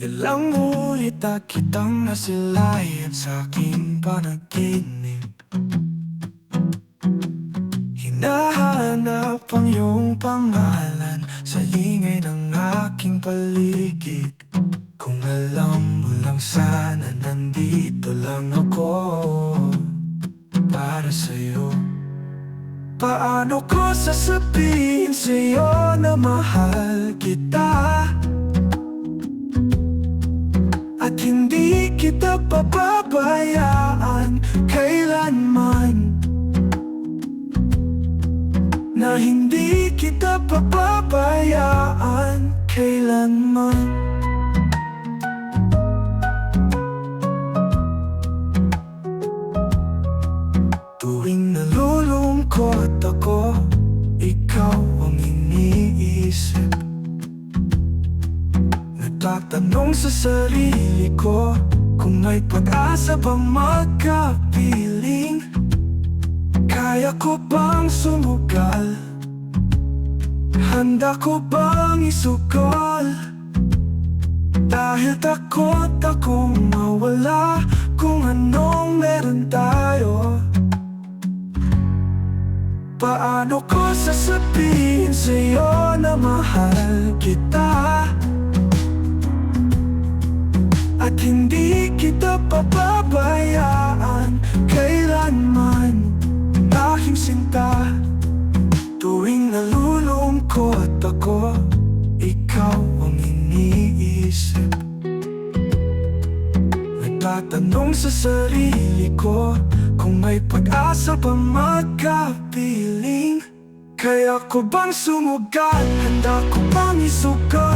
Ilang ulit na kitang nasilayan sa aking panaginip. Hinahanap ang iyong pangalan sa ingay ng aking paligid. Kung alam mo lang sana nandito lang ako para sa'yo. Paano ko sasabihin sa'yo na mahal kita at hindi kita pababayaan kailanman, na hindi kita pababayaan kailanman. Tuwing nalulungkot ako, ikaw ang iniisip. Nagtatanong sa sarili ko kung may pag-asa bang magkapiling. Kaya ko bang sumugal? Handa ko bang isukol? Dahil takot akong mawala kung anong meron tayo. Paano ko sasabihin sa'yo na mahal kita at hindi kita pababayaan kailanman, aking sinta. Tuwing nalulungkot ako, ikaw ang iniisip. Nagtatanong sa sarili ko kung may pag-asa pa magkapiling. Kaya ko bang sumugal? Handa ko bang isugal?